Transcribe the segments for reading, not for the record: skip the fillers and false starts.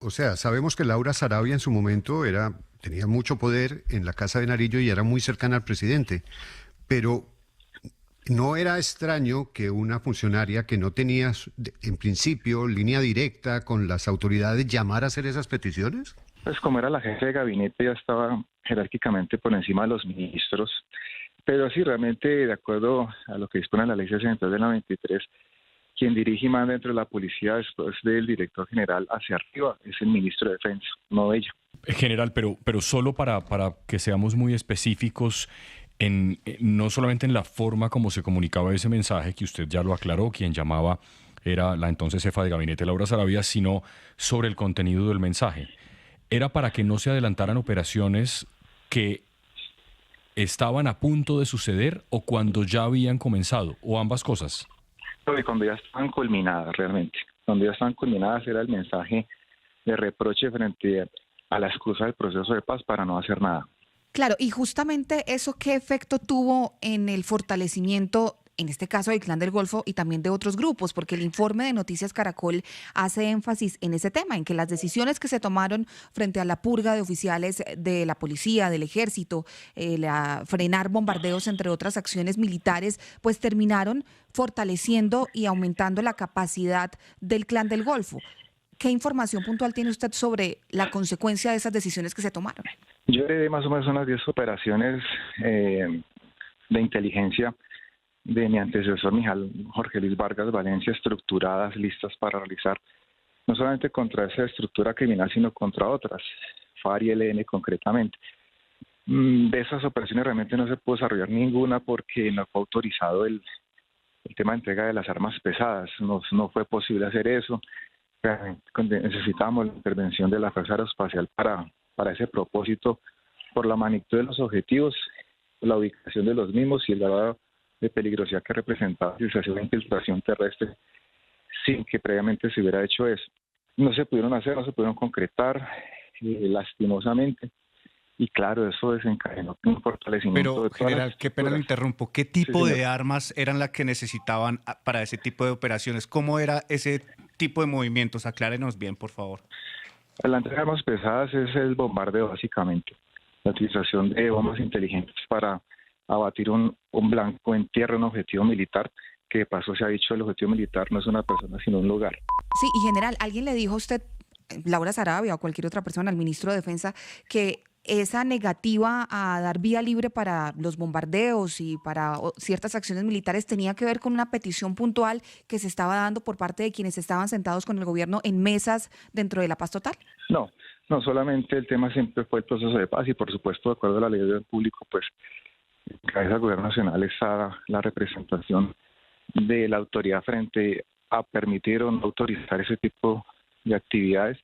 O sea, sabemos que Laura Sarabia en su momento tenía mucho poder en la Casa de Nariño y era muy cercana al presidente, pero ¿no era extraño que una funcionaria que no tenía, en principio, línea directa con las autoridades llamara a hacer esas peticiones? Pues como era la jefe de gabinete, ya estaba jerárquicamente por encima de los ministros. Pero sí, realmente, de acuerdo a lo que dispone la Ley 62 del 93, quien dirige y manda dentro de la policía después del director general hacia arriba es el ministro de Defensa, no ella. General, pero solo para que seamos muy específicos, no solamente en la forma como se comunicaba ese mensaje, que usted ya lo aclaró, quien llamaba era la entonces jefa de gabinete Laura Sarabia, sino sobre el contenido del mensaje. ¿Era para que no se adelantaran operaciones que estaban a punto de suceder o cuando ya habían comenzado, o ambas cosas? Y cuando ya estaban culminadas realmente, cuando ya estaban culminadas era el mensaje de reproche frente a la excusa del proceso de paz para no hacer nada. Claro, y justamente eso, ¿qué efecto tuvo en el fortalecimiento, en este caso del Clan del Golfo y también de otros grupos? Porque el informe de Noticias Caracol hace énfasis en ese tema, en que las decisiones que se tomaron frente a la purga de oficiales de la policía, del ejército, frenar bombardeos, entre otras acciones militares, pues terminaron fortaleciendo y aumentando la capacidad del Clan del Golfo. ¿Qué información puntual tiene usted sobre la consecuencia de esas decisiones que se tomaron? Yo heredé más o menos unas 10 operaciones de inteligencia de mi antecesor Jorge Luis Vargas Valencia, estructuradas, listas para realizar, no solamente contra esa estructura criminal, sino contra otras, FARC y ELN concretamente. De esas operaciones realmente no se pudo desarrollar ninguna porque no fue autorizado el tema de entrega de las armas pesadas, no fue posible hacer eso. Necesitábamos la intervención de la Fuerza Aeroespacial para ese propósito, por la magnitud de los objetivos, la ubicación de los mismos y el grado de peligrosidad que representaba si se hacía una infiltración terrestre sin que previamente se hubiera hecho eso. No se pudieron hacer, no se pudieron concretar, lastimosamente, y claro, eso desencadenó un fortalecimiento. Pero, de todas general, las qué pena lo estructuras. interrumpo. ¿Qué tipo Sí, de señor. armas eran las que necesitaban para ese tipo de operaciones? ¿Cómo era ese tipo de movimientos? Aclárenos bien, por favor. La entrega de armas pesadas es el bombardeo, básicamente. La utilización de bombas inteligentes para abatir un blanco en tierra, un objetivo militar, que de paso se ha dicho el objetivo militar no es una persona, sino un lugar. Sí, y general, ¿alguien le dijo a usted, Laura Sarabia o cualquier otra persona, al ministro de Defensa, que esa negativa a dar vía libre para los bombardeos y para ciertas acciones militares tenía que ver con una petición puntual que se estaba dando por parte de quienes estaban sentados con el gobierno en mesas dentro de la paz total? No solamente el tema siempre fue el proceso de paz y por supuesto, de acuerdo a la ley de orden público, pues en cabeza del gobierno nacional está la representación de la autoridad frente a permitir o no autorizar ese tipo de actividades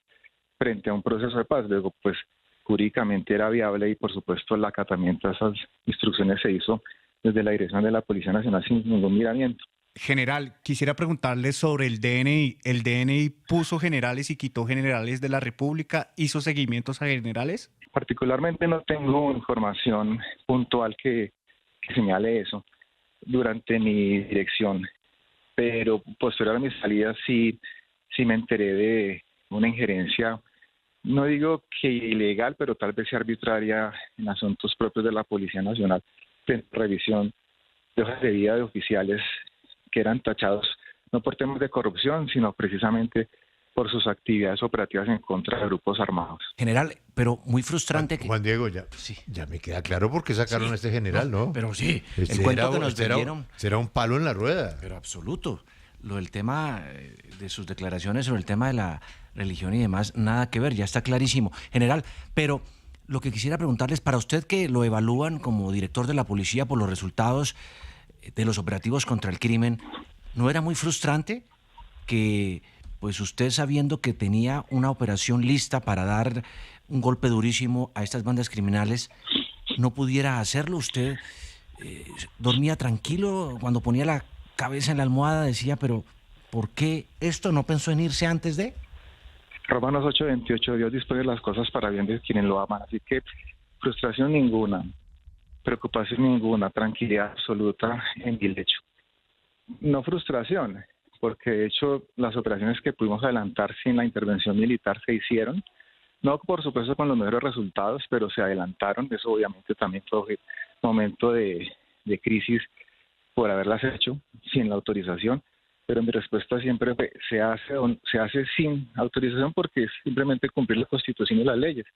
frente a un proceso de paz. Luego, pues jurídicamente era viable y por supuesto el acatamiento a esas instrucciones se hizo desde la dirección de la Policía Nacional sin ningún miramiento. General, quisiera preguntarle sobre el DNI. ¿El DNI puso generales y quitó generales de la República? ¿Hizo seguimientos a generales? Particularmente no tengo información puntual que señale eso durante mi dirección, pero posterior a mi salida sí me enteré de una injerencia, no digo que ilegal, pero tal vez sea arbitraria en asuntos propios de la Policía Nacional, en revisión de hojas de vida de oficiales que eran tachados no por temas de corrupción, sino precisamente por sus actividades operativas en contra de grupos armados. General, pero muy frustrante que... Juan Diego, Sí. ya me queda claro por qué sacaron Sí. a este general, ¿no? Pero sí, Este el cuento era- que nos este era- vendieron... Será un palo en la rueda. Pero absoluto. Lo del tema de sus declaraciones sobre el tema de la religión y demás, nada que ver, ya está clarísimo. General, pero lo que quisiera preguntarles, para usted que lo evalúan como director de la policía por los resultados de los operativos contra el crimen, ¿no era muy frustrante que pues usted, sabiendo que tenía una operación lista para dar un golpe durísimo a estas bandas criminales, no pudiera hacerlo? Usted dormía tranquilo cuando ponía la cabeza en la almohada, decía, pero ¿por qué esto? ¿No pensó en irse antes de...? Romanos 8:28, Dios dispone las cosas para bien de quienes lo aman, así que frustración ninguna, preocupación ninguna, tranquilidad absoluta en mi lecho. No frustración, porque de hecho las operaciones que pudimos adelantar sin la intervención militar se hicieron, no por supuesto con los mejores resultados, pero se adelantaron. Eso obviamente también fue un momento de crisis por haberlas hecho sin la autorización, pero mi respuesta siempre fue, se hace sin autorización porque es simplemente cumplir la Constitución y las leyes.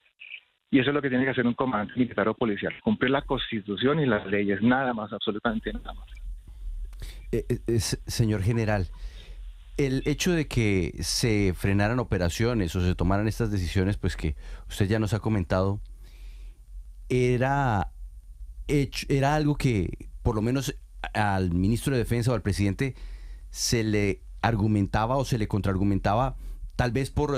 Y eso es lo que tiene que hacer un comandante militar o policial, cumplir la Constitución y las leyes, nada más, absolutamente nada más. Señor general, el hecho de que se frenaran operaciones o se tomaran estas decisiones, pues que usted ya nos ha comentado, era algo que por lo menos al ministro de Defensa o al presidente se le argumentaba o se le contraargumentaba, tal vez por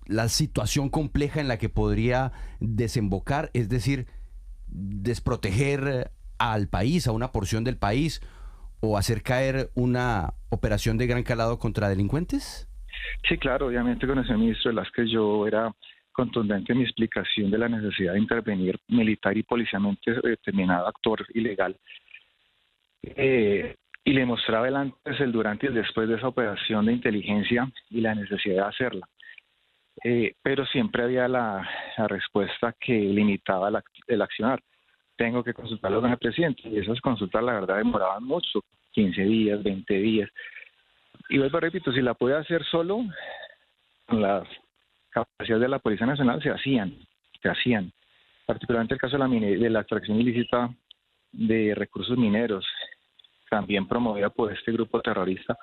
la situación compleja en la que podría desembocar, es decir, desproteger al país, a una porción del país, o hacer caer una operación de gran calado contra delincuentes? Sí, claro, obviamente con el señor ministro Velázquez yo era contundente en mi explicación de la necesidad de intervenir militar y policialmente determinado actor ilegal. Y le mostraba el antes, el durante y el después de esa operación de inteligencia y la necesidad de hacerla. Pero siempre había la respuesta que limitaba el accionar. Tengo que consultarlo con el presidente, y esas consultas la verdad demoraban mucho, 15 días, 20 días. Y vuelvo, repito, si la podía hacer solo, con las capacidades de la Policía Nacional se hacían. Particularmente el caso de la extracción ilícita de recursos mineros, también promovida por este grupo terrorista,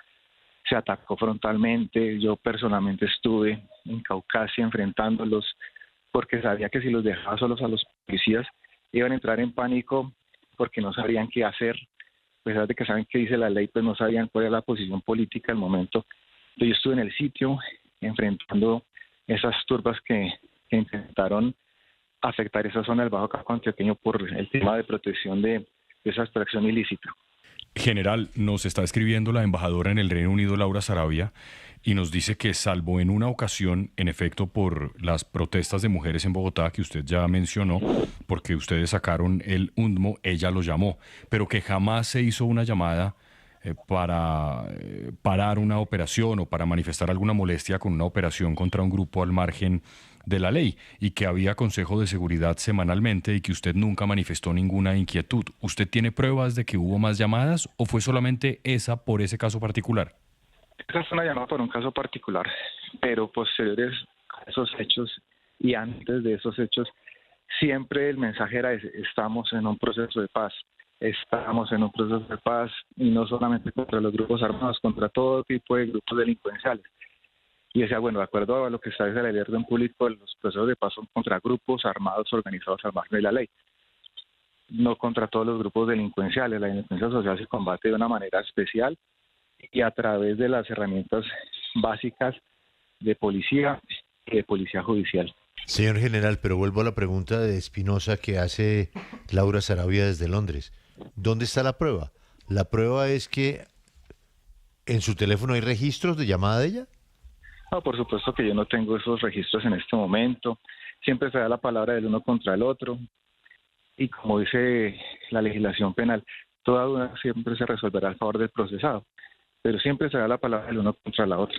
se atacó frontalmente. Yo personalmente estuve en Caucasia enfrentándolos porque sabía que si los dejaba solos a los policías iban a entrar en pánico porque no sabrían qué hacer. A pesar de que saben qué dice la ley, pues no sabían cuál era la posición política al momento. Entonces yo estuve en el sitio enfrentando esas turbas que intentaron afectar esa zona del Bajo Cauca Antioqueño por el tema de protección de esa extracción ilícita. General, nos está escribiendo la embajadora en el Reino Unido, Laura Sarabia, y nos dice que salvo en una ocasión, en efecto, por las protestas de mujeres en Bogotá, que usted ya mencionó, porque ustedes sacaron el UNDMO, ella lo llamó, pero que jamás se hizo una llamada para parar una operación o para manifestar alguna molestia con una operación contra un grupo al margen de la ley, y que había consejo de seguridad semanalmente y que usted nunca manifestó ninguna inquietud. ¿Usted tiene pruebas de que hubo más llamadas o fue solamente esa por ese caso particular? Esa fue una llamada por un caso particular, pero posteriores a esos hechos y antes de esos hechos, siempre el mensaje era ese: estamos en un proceso de paz. Estamos en un proceso de paz, y no solamente contra los grupos armados, contra todo tipo de grupos delincuenciales. Y decía, bueno, de acuerdo a lo que establece la ley de orden público, los procesos de paz son contra grupos armados organizados al margen de la ley, no contra todos los grupos delincuenciales. La delincuencia social se combate de una manera especial y a través de las herramientas básicas de policía y de policía judicial. Señor general, pero vuelvo a la pregunta de Espinosa que hace Laura Sarabia desde Londres. ¿Dónde está la prueba? ¿La prueba es que en su teléfono hay registros de llamada de ella? No, por supuesto que yo no tengo esos registros en este momento. Siempre se da la palabra del uno contra el otro. Y como dice la legislación penal, toda duda siempre se resolverá a favor del procesado. Pero siempre se da la palabra del uno contra la otra.